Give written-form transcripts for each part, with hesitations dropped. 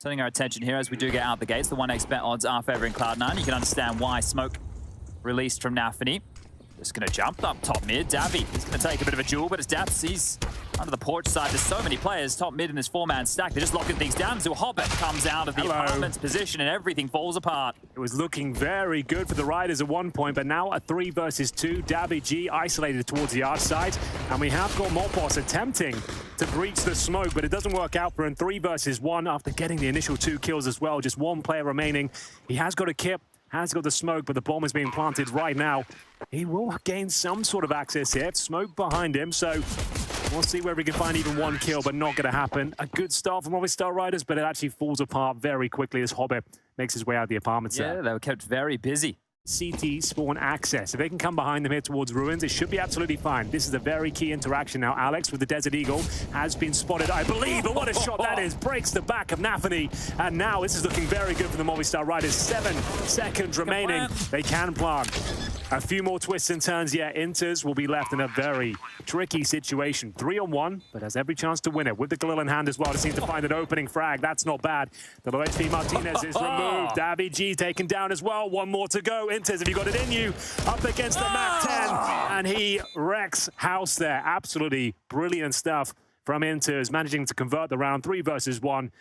Turning our attention here as we do get out the gates. The 1x bet odds are favoring Cloud9. You can understand why. Smoke released from NaVi. Just going to jump up top mid. NaVi is going to take a bit of a duel, but it's Daps. He's under the porch side. There's so many players top mid in this 4-man stack. They're just locking things down until Hobbit comes out of the apartment's position and everything falls apart. It was looking very good for the Riders at one point, but now a 3 versus 2. NaVi isolated towards the arch side, and we have got Mopos attempting to breach the smoke, but it doesn't work out for him. 3 versus 1 after getting the initial 2 kills as well. Just 1 player remaining. He has got a kip, has got the smoke, but the bomb is being planted right now. He will gain some sort of access here. Smoke behind him, so we'll see whether he can find even 1 kill, but not going to happen. A good start from Movistar Riders, but it actually falls apart very quickly as Hobbit makes his way out of the apartment. Yeah, they were kept very busy. CT spawn access. If they can come behind them here towards Ruins, it should be absolutely fine. This is a very key interaction now. Alex with the Desert Eagle has been spotted, I believe, but what a shot that is. Breaks the back of NaVi, and now this is looking very good for the Movistar Riders. 7 seconds remaining. They can plant. A few more twists and turns, yeah. Inters will be left in a very tricky situation. 3-on-1, but has every chance to win it. With the Galil in hand as well, to seem to find an opening frag. That's not bad. The low HP Martinez is removed. NaVi taken down as well. 1 more to go. Inters, have you got it in you? Up against the Mac 10, and he wrecks house there. Absolutely brilliant stuff from Inters, managing to convert the round. 3 versus 1.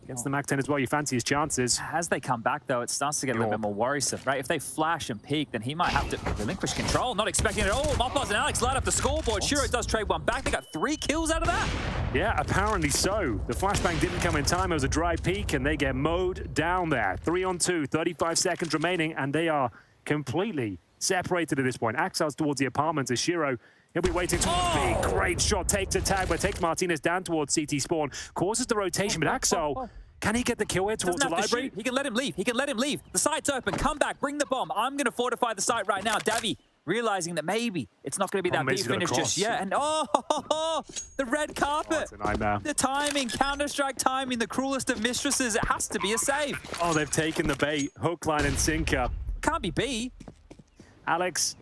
Against the Mac 10 as well, you fancy his chances. As they come back, though, it starts to get a little bit more worrisome, right? If they flash and peek, then he might have to relinquish control. Not expecting it at all. Mopos and Alex light up the scoreboard. Shiro does trade 1 back. They got 3 kills out of that. Yeah, apparently so. The flashbang didn't come in time. It was a dry peek, and they get mowed down there. 3-on-2, 35 seconds remaining, and they are completely separated at this point. Axel's towards the apartment as Shiro. He'll be waiting towards big, great shot. Takes a tag, but takes Martinez down towards CT spawn. Causes the rotation, but Axel, can he get the kill here towards the library? He can let him leave. He can let him leave. The site's open. Come back. Bring the bomb. I'm going to fortify the site right now. NaVi realizing that maybe it's not going to be that B finish just yet. And the red carpet. It's a nightmare. The timing, Counter-Strike timing, the cruelest of mistresses. It has to be a save. Oh, they've taken the bait. Hook, line, and sinker. Can't be B. Alex,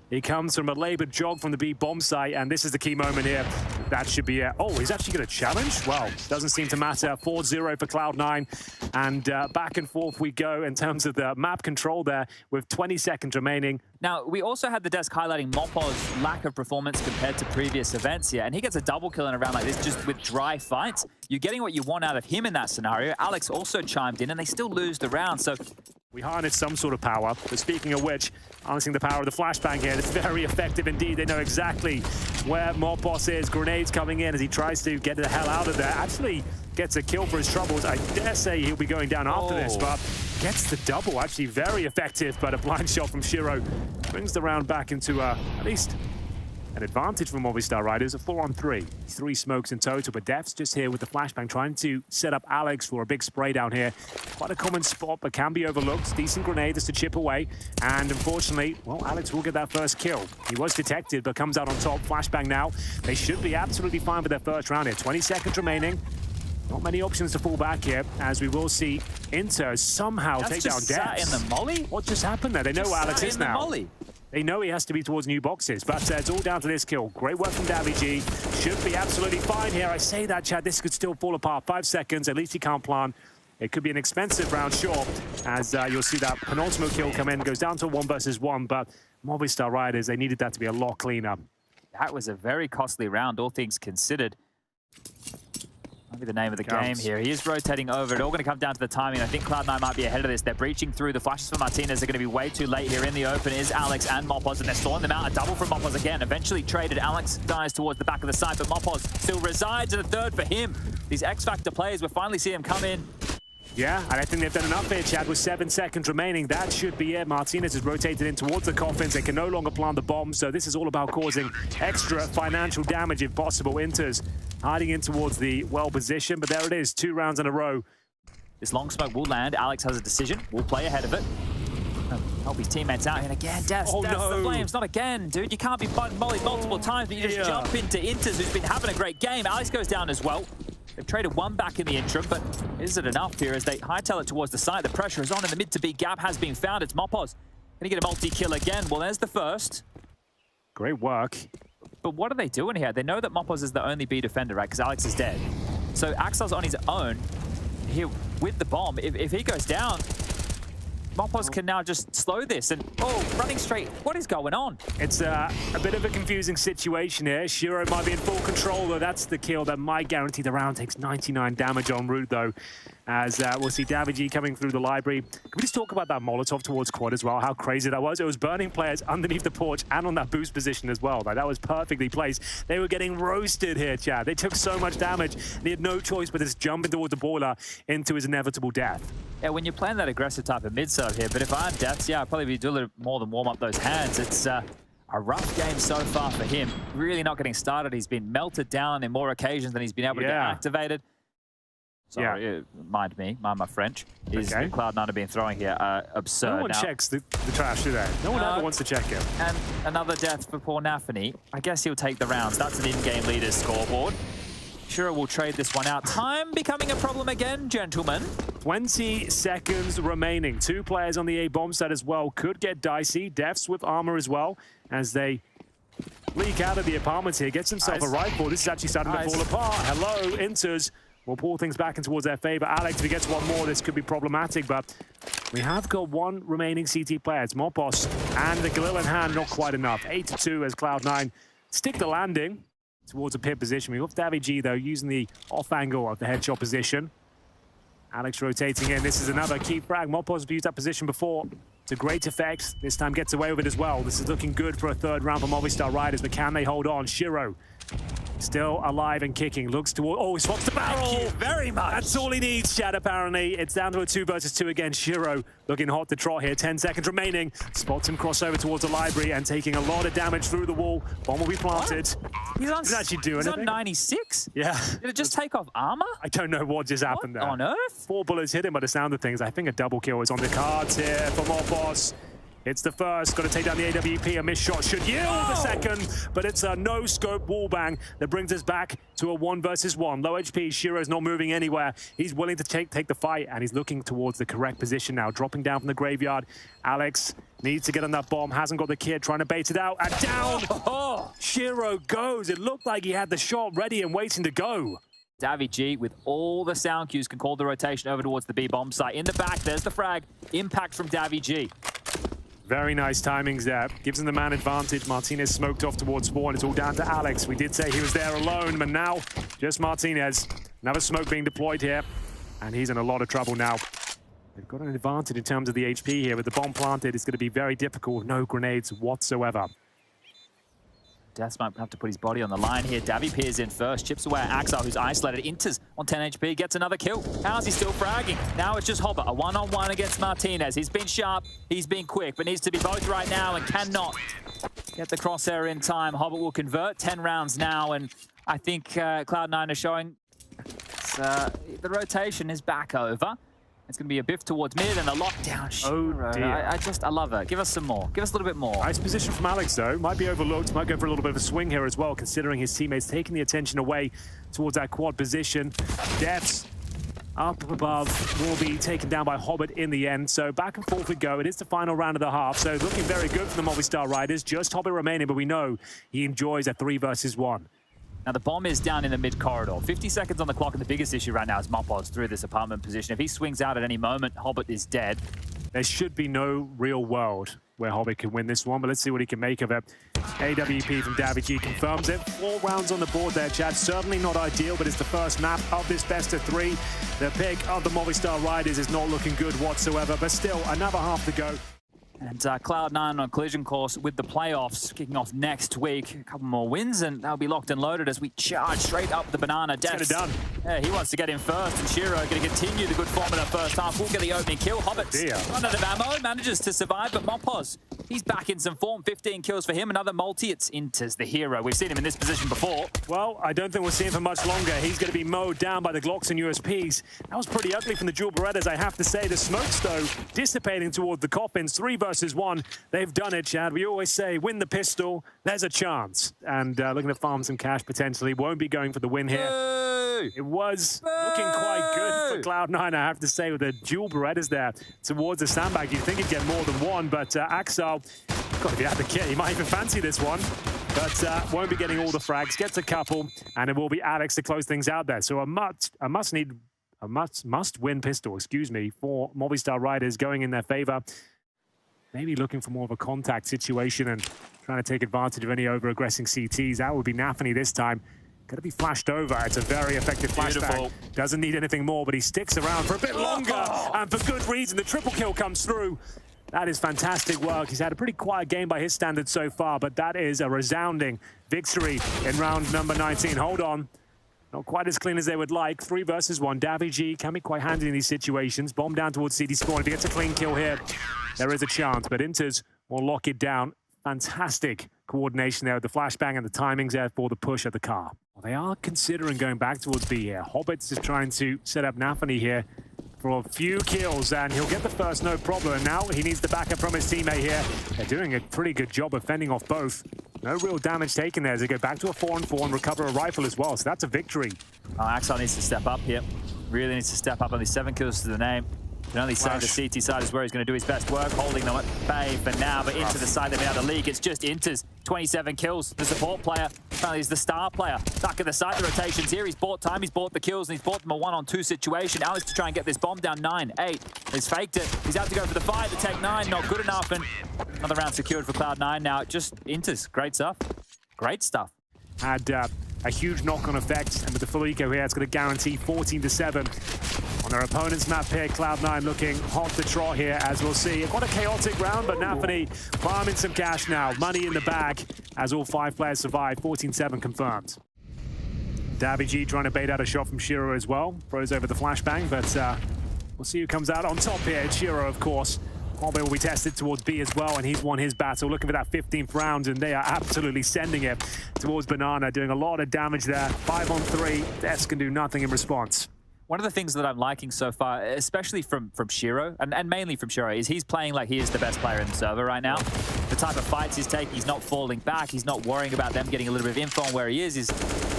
he comes from a labored jog from the B bomb site, and this is the key moment here. That should be it. Oh, he's actually going to challenge? Well, doesn't seem to matter. 4-0 for Cloud9, and back and forth we go in terms of the map control there with 20 seconds remaining. Now, we also had the desk highlighting Mopos' lack of performance compared to previous events here, and he gets a double kill in a round like this just with dry fights. You're getting what you want out of him in that scenario. Alex also chimed in, and they still lose the round, so we harness some sort of power, but speaking of which, harnessing the power of the flashbang here, it's very effective indeed. They know exactly where Mopos is. Grenades coming in as he tries to get the hell out of there. Actually gets a kill for his troubles. I dare say he'll be going down after this, but gets the double. Actually very effective, but a blind shot from Shiro brings the round back into at least an advantage for Movistar Riders. A 4-on-3. 3 smokes in total, but Def's just here with the flashbang, trying to set up Alex for a big spray down here. Quite a common spot, but can be overlooked. Decent grenade just to chip away. And unfortunately, well, Alex will get that first kill. He was detected, but comes out on top. Flashbang now. They should be absolutely fine for their first round here. 20 seconds remaining. Not many options to fall back here, as we will see Inter somehow take down Def. In the molly? What just happened there? They know where Alex is now. Molly. They know he has to be towards new boxes, but it's all down to this kill. Great work from NaVi. Should be absolutely fine here. I say that, Chad, this could still fall apart. 5 seconds, at least he can't plant. It could be an expensive round, sure, as you'll see that penultimate kill come in. Goes down to 1 versus 1, but Movistar Riders, they needed that to be a lot cleaner. That was a very costly round, all things considered. Might be the name of the game here. He is rotating over. It all going to come down to the timing. I think Cloud9 might be ahead of this. They're breaching through. The flashes for Martinez are going to be way too late here. In the open is Alex and Mopos, and they're stalling them out. A double from Mopos again. Eventually traded. Alex dies towards the back of the side, but Mopos still resides in the third for him. These X-Factor players, we'll finally see him come in. Yeah, and I think they've done enough here, Chad, with 7 seconds remaining. That should be it. Martinez is rotated in towards the coffins. They can no longer plant the bomb, so this is all about causing extra financial damage if possible. Inter's hiding in towards the well position, but there it is, 2 rounds in a row. This long smoke will land. Alex has a decision. We'll play ahead of it. Help his teammates out. And again, Death, the flames. Not again, dude. You can't be mollied multiple times, but you just jump into Inters, who's been having a great game. Alex goes down as well. They've traded 1 back in the interim, but is it enough here as they hightail it towards the side? The pressure is on in the mid to B gap has been found. It's Mopos. Can he get a multi-kill again? Well, there's the first. Great work. But what are they doing here? They know that Mopos is the only B defender, right? Because Alex is dead. So Axel's on his own. here with the bomb. If he goes down, Mopos can now just slow this. And, oh, running straight. What is going on? It's a bit of a confusing situation here. Shiro might be in full control, though. That's the kill that might guarantee the round. Takes 99 damage en route, though, as we'll see navy coming through the library. Can we just talk about that Molotov towards quad as well? How crazy that was. It was burning players underneath the porch and on that boost position as well. Like, that was perfectly placed. They were getting roasted here, Chad. They took so much damage. They had no choice but to just jump towards the boiler into his inevitable death. Yeah, when you're playing that aggressive type of mid-serve here, but if I'm deaths, yeah, I'd probably be doing a little more than warm up those hands. It's a rough game so far for him. Really not getting started. He's been melted down in more occasions than he's been able to get activated. Sorry, mind my French. Is Cloud9 have been throwing here absurd. No one checks the trash, do they? No one ever wants to check it. And another death for poor nafany. I guess he'll take the rounds. That's an in-game leader's scoreboard. Shiro will trade this one out. Time becoming a problem again, gentlemen. 20 seconds remaining. 2 players on the A bomb side as well. Could get dicey. Deaths with armor as well as they leak out of the apartments here. Gets himself a rifle. This is actually starting to fall apart. Hello, enters. We'll pull things back in towards their favor. Alex, if he gets one more, this could be problematic, but we have got one remaining CT player. It's Mopos and the Galil in hand, not quite enough. 8-2 as Cloud9 stick the landing towards a pit position. We got navy, though, using the off angle of the headshot position. Alex rotating in. This is another key frag. Mopos have used that position before to great effect. This time gets away with it as well. This is looking good for a third round for Movistar Riders, but can they hold on? Shiro still alive and kicking. Looks toward... Oh, he swaps the barrel. Thank you very much. That's all he needs, Chad, apparently. It's down to a 2 versus 2 again. Shiro looking hot to trot here. 10 seconds remaining. Spots him cross over towards the library and taking a lot of damage through the wall. Bomb will be planted. He's on, didn't actually do anything. He's on 96? Yeah. Did it just take off armor? I don't know what just happened there. On earth? 4 bullets hit him by the sound of things. I think a double kill is on the cards here for Mopos. It's the first, got to take down the AWP. A missed shot should yield the second, but it's a no-scope wallbang that brings us back to a 1 versus 1. Low HP, Shiro's not moving anywhere. He's willing to take the fight, and he's looking towards the correct position now. Dropping down from the graveyard. Alex needs to get on that bomb, hasn't got the kid, trying to bait it out, and down! Oh, Shiro goes. It looked like he had the shot ready and waiting to go. navy, with all the sound cues, can call the rotation over towards the B bomb site. In the back, there's the frag. Impact from navy. Very nice timings there. Gives him the man advantage. Martinez smoked off towards spawn. It's all down to Alex. We did say he was there alone, but now just Martinez. Another smoke being deployed here, and he's in a lot of trouble now. They've got an advantage in terms of the HP here. With the bomb planted, it's going to be very difficult. No grenades whatsoever. Death might have to put his body on the line here. navy peers in first, chips away at Axel, who's isolated, enters on 10 HP, gets another kill. How's he still fragging? Now it's just Hobbit, a one-on-one against Martinez. He's been sharp, he's been quick, but needs to be both right now and cannot get the crosshair in time. Hobbit will convert 10 rounds now, and I think Cloud9 are showing the rotation is back over. It's going to be a biff towards mid and a lockdown. Oh dear. I love it. Give us some more. Give us a little bit more. Nice position from Alex, though. Might be overlooked. Might go for a little bit of a swing here as well, considering his teammates taking the attention away towards that quad position. Deaths up above will be taken down by Hobbit in the end. So back and forth we go. It is the final round of the half. So looking very good for the Movistar Riders. Just Hobbit remaining, but we know he enjoys a 3 versus 1. Now, the bomb is down in the mid-corridor. 50 seconds on the clock, and the biggest issue right now is Mopos through this apartment position. If he swings out at any moment, Hobbit is dead. There should be no real world where Hobbit can win this one, but let's see what he can make of it. AWP from navy confirms it. 4 rounds on the board there, Chad. Certainly not ideal, but it's the first map of this best of 3. The pick of the Movistar Riders is not looking good whatsoever, but still, another half to go. And Cloud9 on collision course with the playoffs kicking off next week. A couple more wins and they'll be locked and loaded as we charge straight up the banana. Get it done. Yeah, he wants to get in first, and Shiro going to continue the good form of the first half. We'll get the opening kill. Hobbit run out of ammo, manages to survive, but Mopos, he's back in some form. 15 kills for him. Another multi. It's Inter's the hero. We've seen him in this position before. Well, I don't think we'll see him for much longer. He's going to be mowed down by the Glocks and USPs. That was pretty ugly from the dual Berettas, I have to say. The smokes, though, dissipating toward the coffins. 3 versus 1. They've done it, Chad. We always say, win the pistol, there's a chance. And looking to farm some cash potentially. Won't be going for the win here. It was looking quite good for Cloud9, I have to say, with the dual Berettas there towards the sandbag. You'd think he'd get more than one, but Axel, God, if he had the kit, he might even fancy this one. But won't be getting all the frags, gets a couple, and it will be Alex to close things out there. So a must-need a must-win pistol, excuse me, for Movistar Riders going in their favor. Maybe looking for more of a contact situation and trying to take advantage of any over-aggressing CTs. That would be NaVi this time. Going to be flashed over. It's a very effective flashback. Doesn't need anything more, but he sticks around for a bit longer. And for good reason, the triple kill comes through. That is fantastic work. He's had a pretty quiet game by his standards so far, but that is a resounding victory in round number 19. Hold on. Not quite as clean as they would like. 3 versus 1. navy can be quite handy in these situations. Bomb down towards CD spawn. If he gets a clean kill here, there is a chance, but Inters will lock it down. Fantastic coordination there with the flashbang and the timings there for the push of the car. Well, they are considering going back towards B here. Hobbit's just trying to set up NaVi here for a few kills, and he'll get the first, no problem. And now he needs the backup from his teammate here. They're doing a pretty good job of fending off both. No real damage taken there as they go back to a 4-on-4 and recover a rifle as well. So that's a victory. Axel needs to step up here. Really needs to step up. Only 7 kills to the name. Can only say the CT side is where he's going to do his best work, holding them at bay for now, but into the side they've been able to leak. It's just Inters, 27 kills. The support player, apparently he's the star player. Back at the side, the rotations here. He's bought time, he's bought the kills, and he's bought them a 1-on-2 situation. Alex to try and get this bomb down 9, 8. He's faked it. He's out to go for the fight. The Tech 9, not good enough, and another round secured for Cloud9 now. Just Inters, great stuff. Great stuff. Had a huge knock-on effect, and with the full eco here, it's going to guarantee 14-7 on their opponent's map here. Cloud9 looking hot to trot here, as we'll see. Quite a chaotic round, but NaVi farming some cash now. Money in the bag as all 5 players survive. 14-7 confirmed. navy trying to bait out a shot from shiro as well. Throws over the flashbang, but we'll see who comes out on top here. It's shiro, of course. Hobbit will be tested towards B as well, and he's won his battle. Looking for that 15th round, and they are absolutely sending it towards Banana, doing a lot of damage there. 5-on-3, Des can do nothing in response. One of the things that I'm liking so far, especially from Shiro, and mainly from Shiro, is he's playing like he is the best player in the server right now. The type of fights he's taking, he's not falling back, he's not worrying about them getting a little bit of info on where he is.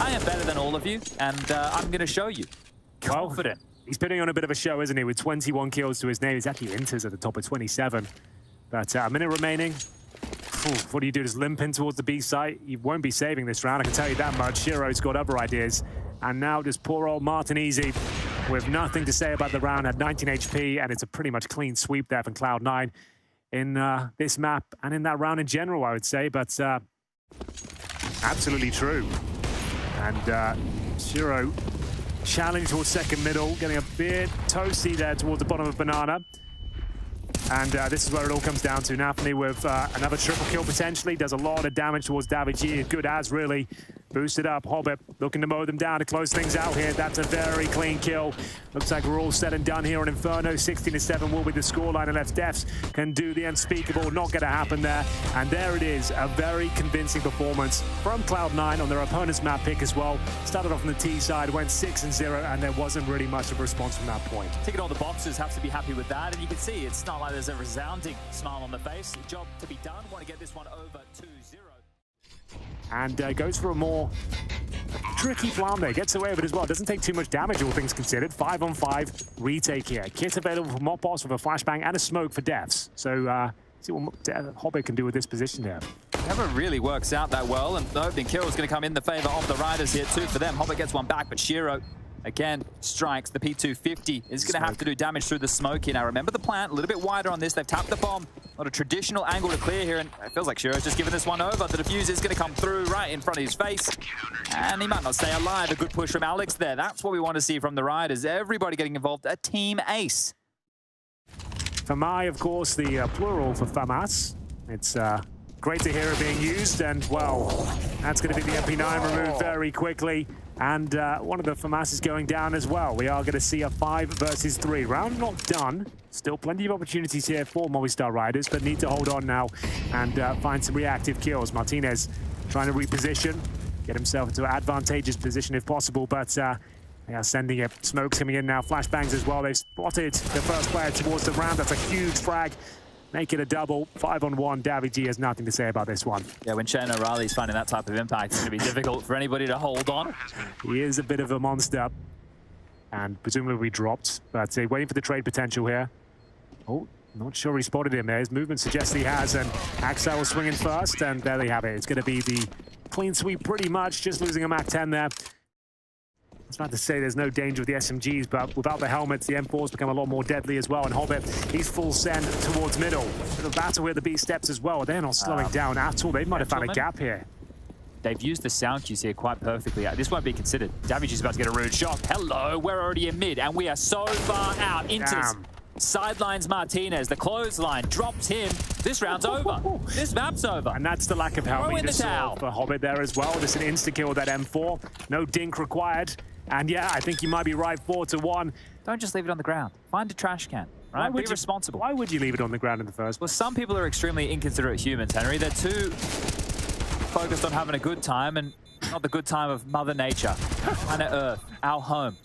I am better than all of you, and I'm going to show you. Confident. Well, he's putting on a bit of a show, isn't he, with 21 kills to his name. He's actually Inters at the top of 27. But a minute remaining. What do you do? Just limp in towards the B site? You won't be saving this round, I can tell you that much. Shiro's got other ideas. And now just poor old Martin Easy with nothing to say about the round, had 19 HP, and it's a pretty much clean sweep there from Cloud9 in this map and in that round in general, I would say. But absolutely true. And Shiro challenge towards second middle, getting a bit toasty there towards the bottom of Banana. And this is where it all comes down to. NaVi with another triple kill potentially. Does a lot of damage towards navy. Good as really. Boosted up. Hobbit looking to mow them down to close things out here. That's a very clean kill. Looks like we're all said and done here on Inferno. 16-7 will be the scoreline unless Defs can do the unspeakable. Not going to happen there. And there it is. A very convincing performance from Cloud9 on their opponent's map pick as well. Started off on the T side, went 6-0, and there wasn't really much of a response from that point. Ticking all the boxes, have to be happy with that. And you can see it's not like there's a resounding smile on the face. Job to be done. Want to get this one over 2-0. And goes for a more tricky plan there. Gets away with it as well. Doesn't take too much damage, all things considered. 5-on-5 retake here. Kit available for Mopos with a flashbang and a smoke for Defs. So see what Hobbit can do with this position here. Never really works out that well, and the opening kill is going to come in the favor of the Riders here too for them. Hobbit gets one back, but Shiro again strikes. The P250 is going to have to do damage through the smoke here. Now remember the plant, a little bit wider on this. They've tapped the bomb. Not a traditional angle to clear here, and it feels like Shiro's just giving this one over. The defuse is going to come through right in front of his face, and he might not stay alive. A good push from Alex there. That's what we want to see from the Riders. Everybody getting involved. A team ace. Famai, of course, the plural for FAMAS. It's great to hear it being used, and well, that's going to be the MP9 removed very quickly. And one of the FAMAS is going down as well. We are going to see a 5 versus 3. Round not done. Still plenty of opportunities here for Movistar Riders, but need to hold on now and find some reactive kills. Martinez trying to reposition, get himself into an advantageous position if possible, but they are sending it. Smoke's coming in now, flashbangs as well. They've spotted the first player towards the ramp. That's a huge frag. Make it a double. 5-on-1. navy has nothing to say about this one. Yeah, when Shane O'Reilly's finding that type of impact, it's going to be difficult for anybody to hold on. He is a bit of a monster. And presumably we dropped. But waiting for the trade potential here. Oh, not sure he spotted him there. His movement suggests he has. And Axel will swing in first. And there they have it. It's going to be the clean sweep pretty much. Just losing a Mac 10 there. was about to say there's no danger with the SMGs, but without the helmets, the M4s become a lot more deadly as well. And Hobbit, he's full send towards middle. The battle with the B steps as well. They're not slowing down at all. They might have found a gap here. They've used the sound cues here quite perfectly. This won't be considered. Davies is about to get a rude shot. Hello, we're already in mid, and we are so far out. Into sidelines Martinez. The clothesline drops him. This round's over. This map's over. And that's the lack of help we just saw for Hobbit there as well. Just an insta-kill with that M4. No dink required. And yeah, I think you might be right, 4-1. Don't just leave it on the ground. Find a trash can, right? Be responsible. Why would you leave it on the ground in the first place? Well, some people are extremely inconsiderate humans, Henry. They're too focused on having a good time and not the good time of Mother Nature, planet Earth, our home.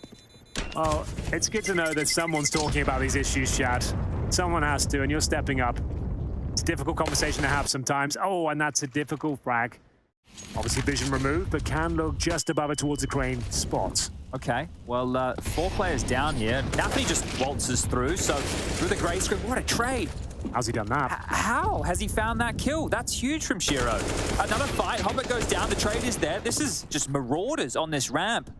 Well, it's good to know that someone's talking about these issues, Chad. Someone has to, and you're stepping up. It's a difficult conversation to have sometimes. Oh, and that's a difficult frag. Obviously, vision removed, but can look just above it towards the crane spot. Okay, well, 4 players down here. NaVi just waltzes through, so through the grey screen. What a trade! How's he done that? How has he found that kill? That's huge from Shiro. Another fight. Hobbit goes down. The trade is there. This is just marauders on this ramp.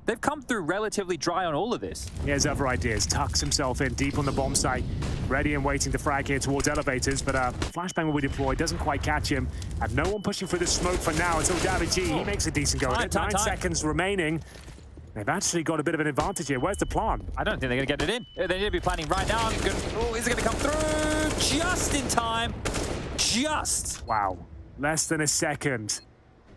They've come through relatively dry on all of this. He has other ideas. Tucks himself in deep on the bomb site. Ready and waiting to frag here towards elevators, but flashbang will be deployed. Doesn't quite catch him. And no one pushing through the smoke for now until David G. He makes a decent go. 9 seconds remaining. They've actually got a bit of an advantage here. Where's the plan? I don't think they're going to get it in. They need to be planning right now. Oh, is it going to come through? Just in time. Just. Wow. Less than a second.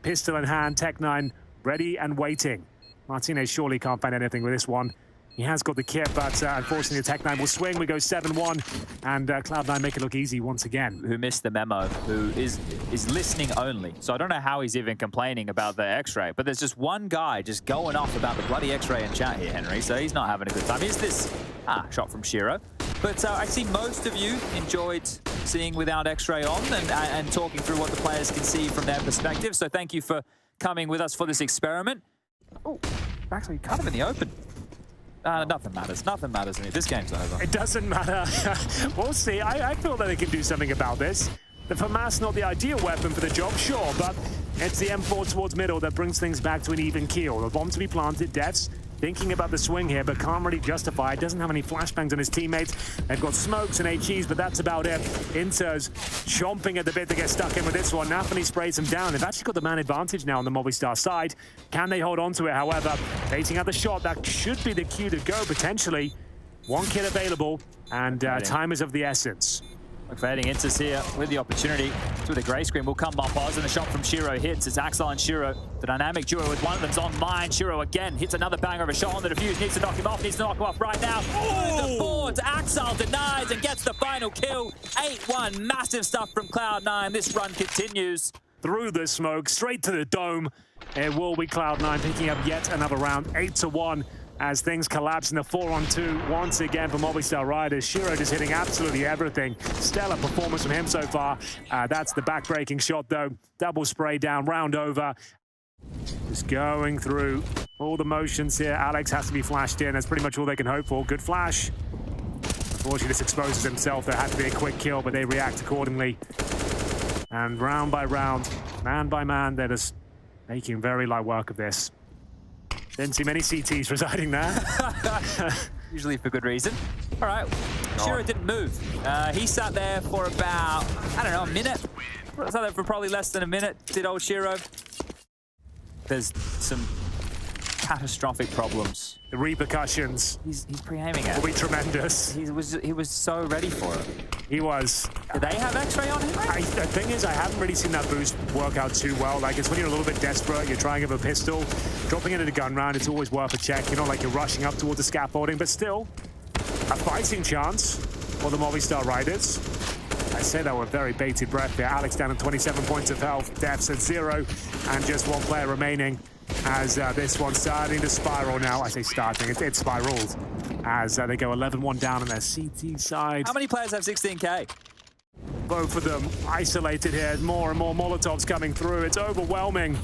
Pistol in hand. Tech9 ready and waiting. Martinez surely can't find anything with this one. He has got the kit, but unfortunately the Tech9 will swing. We go 7-1, and Cloud9 make it look easy once again. Who missed the memo, who is listening only. So I don't know how he's even complaining about the X-ray, but there's just one guy just going off about the bloody X-ray in chat here, Henry, so he's not having a good time. Is this... shot from Shiro. But I see most of you enjoyed seeing without X-ray on and talking through what the players can see from their perspective, so thank you for coming with us for this experiment. Oh, actually kind of in the open. Nothing matters. Nothing matters to me. This game's over. It doesn't matter. We'll see. I feel that they can do something about this. The FAMAS not the ideal weapon for the job, sure, but it's the M4 towards middle that brings things back to an even keel. The bomb to be planted. Devs thinking about the swing here, but can't really justify it. Doesn't have any flashbangs on his teammates. They've got smokes and HEs, but that's about it. Inter's chomping at the bit to get stuck in with this one. NaVi sprays him down. They've actually got the man advantage now on the Movistar side. Can they hold on to it, however? Baiting out the shot. That should be the cue to go, potentially. 1 kid available, and time is of the essence. Fading Intis here with the opportunity through the grey screen will come up Oz, and the shot from Shiro hits. It's Axel and Shiro, the dynamic duo with one of them's online. Shiro again hits another banger of a shot on the defuse, needs to knock him off right now. Oh! The boards, Axel denies and gets the final kill. 8-1, massive stuff from Cloud9. This run continues. Through the smoke, straight to the dome. It will be Cloud9 picking up yet another round, 8-1. As things collapse in the 4-on-2 once again for Movistar Riders. Shiro just hitting absolutely everything. Stellar performance from him so far. That's the back-breaking shot, though. Double spray down, round over. Just going through all the motions here. Alex has to be flashed in. That's pretty much all they can hope for. Good flash. Unfortunately, this exposes himself. There had to be a quick kill, but they react accordingly. And round by round, man by man, they're just making very light work of this. Didn't see many CTs residing there. Usually for good reason. All right, Shiro didn't move. He sat there for about, I don't know, a minute. Sat there for probably less than a minute, did old Shiro. There's some catastrophic problems. The repercussions. He's pre-aiming it. Will be tremendous. He was so ready for it. He was. Did they have X-ray on him? The thing is, I haven't really seen that boost work out too well. Like, it's when you're a little bit desperate, you're trying with a pistol, dropping into the gun round, it's always worth a check. You're not like you're rushing up towards the scaffolding, but still, a fighting chance for the Movistar Riders. I say that with very bated breath there. Alex down at 27 points of health, Devs at 0, and just 1 player remaining. As this one's starting to spiral now. I say starting, it's spiraled. As they go 11-1 down on their CT side. How many players have 16K? Both of them isolated here. More and more Molotovs coming through. It's overwhelming.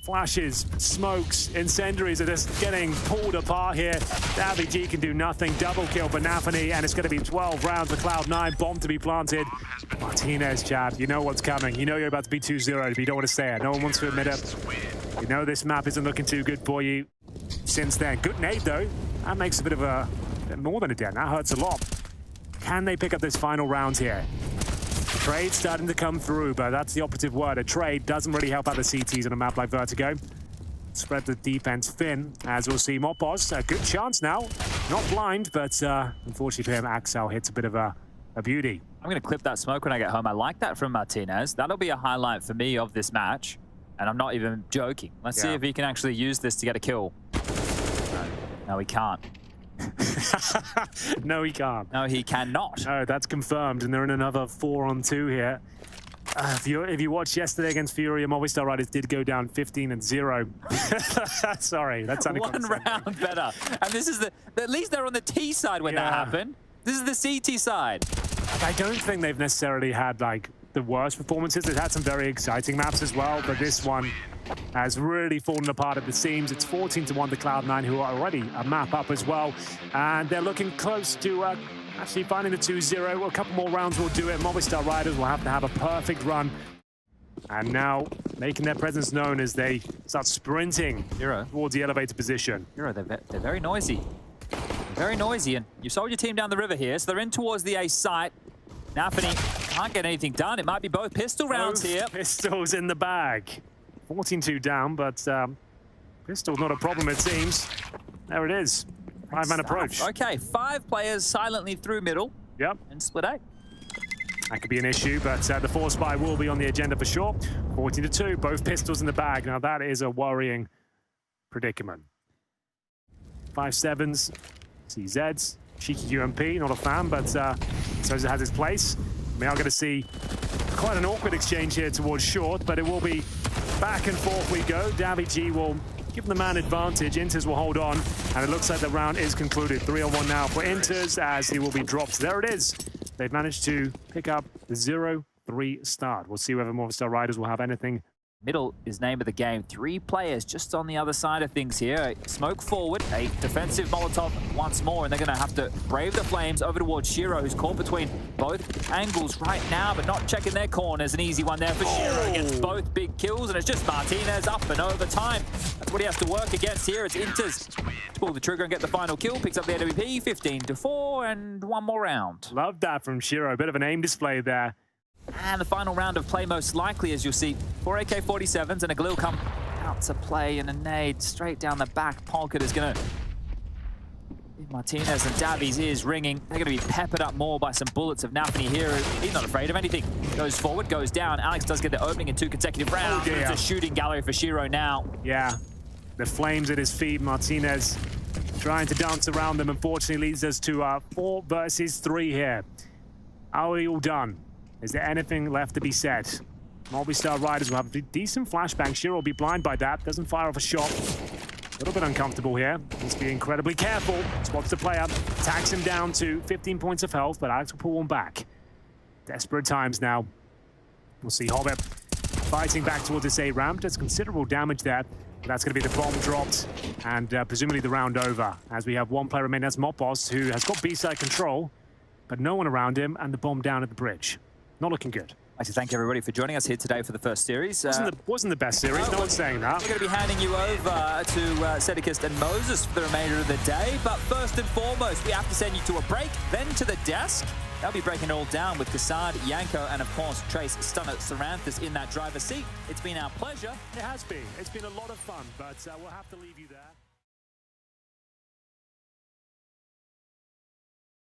Flashes, smokes, incendiaries are just getting pulled apart here. NaVi G can do nothing. Double kill for NaVi, and it's going to be 12 rounds for Cloud9. Bomb to be planted. Martinez, Chad, you know what's coming. You know you're about to be 2-0, but you don't want to say it. No one wants to admit it. You know this map isn't looking too good for you since then. Good nade, though. That makes a bit of a... more than a dent. That hurts a lot. Can they pick up this final round here? Trade starting to come through, but that's the operative word. A trade doesn't really help out the CTs on a map like Vertigo. Spread the defense thin, as we'll see Mopos. A good chance now. Not blind, but unfortunately for him, Axel hits a bit of a beauty. I'm going to clip that smoke when I get home. I like that from Martinez. That'll be a highlight for me of this match. And I'm not even joking. Let's see if he can actually use this to get a kill. No, he can't. No, he can't. No, he cannot. No, that's confirmed. And they're in another 4-on-2 here. If you watched yesterday against FURIA, Movistar Riders did go down 15-0. Sorry, that's one round better. And this is at least they're on the T side when that happened. This is the CT side. I don't think they've necessarily had like the worst performances. They've had some very exciting maps as well, but this one has really fallen apart at the seams. It's 14-1 to Cloud9, who are already a map up as well. And they're looking close to actually finding the 2-0. A couple more rounds will do it. Movistar Riders will have to have a perfect run. And now making their presence known as they start sprinting towards the elevator position. They're very noisy. Very noisy, and you sold your team down the river here, so they're in towards the A site. NaVi can't get anything done. It might be both pistol rounds here. Pistols in the bag. 14-2 down, but pistol's not a problem, it seems. There it is. 5-man approach. Okay, 5 players silently through middle. Yep. And split A. That could be an issue, but the force buy will be on the agenda for sure. 14-2, both pistols in the bag. Now that is a worrying predicament. 5-7s. CZs, cheeky UMP, not a fan, but Souza has his place. We are going to see quite an awkward exchange here towards short, but it will be back and forth we go. NaVi will give the man advantage. Inters will hold on, and it looks like the round is concluded. 3-on-1 now for Inters, as he will be dropped. There it is. They've managed to pick up the 0-3 start. We'll see whether Movistar Riders will have anything. Middle is name of the game. 3 players just on the other side of things here. Smoke forward, a defensive Molotov once more, and they're going to have to brave the flames over towards Shiro, who's caught between both angles right now, but not checking their corners. An easy one there for Shiro. Gets both big kills, and it's just Martinez up and over time. That's what he has to work against here. It's Inters to pull the trigger and get the final kill. Picks up the AWP, 15-4, and one more round. Love that from Shiro. A bit of an aim display there. And the final round of play, most likely, as you'll see, 4 AK-47s and a Glil come out to play, and a nade straight down the back pocket is going to... Martinez and Davi's ears ringing. They're going to be peppered up more by some bullets of NaVi here. He's not afraid of anything. Goes forward, goes down. Alex does get the opening in 2 consecutive rounds. It's a shooting gallery for Shiro now. Yeah, the flames at his feet. Martinez trying to dance around them. Unfortunately, leads us to 4 versus 3 here. Are we all done? Is there anything left to be said? Movistar Riders will have a decent flashbang. Shiro will be blind by that. Doesn't fire off a shot. A little bit uncomfortable here. Needs to be incredibly careful. Spots the player. Tags him down to 15 points of health, but Alex will pull one back. Desperate times now. We'll see Hobbit fighting back towards this A ramp. Does considerable damage there. But that's going to be the bomb dropped, and presumably the round over. As we have one player remaining, that's Mopos, who has got B-side control, but no one around him, and the bomb down at the bridge. Not looking good. I'd like to thank everybody for joining us here today for the first series. Wasn't the best series, no one's saying that. We're going to be handing you over to Sedikist and Moses for the remainder of the day. But first and foremost, we have to send you to a break, then to the desk. They'll be breaking it all down with Kassad, Yanko, and of course, Trace Stunner Saranthus in that driver's seat. It's been our pleasure. It has been. It's been a lot of fun, but we'll have to leave you there.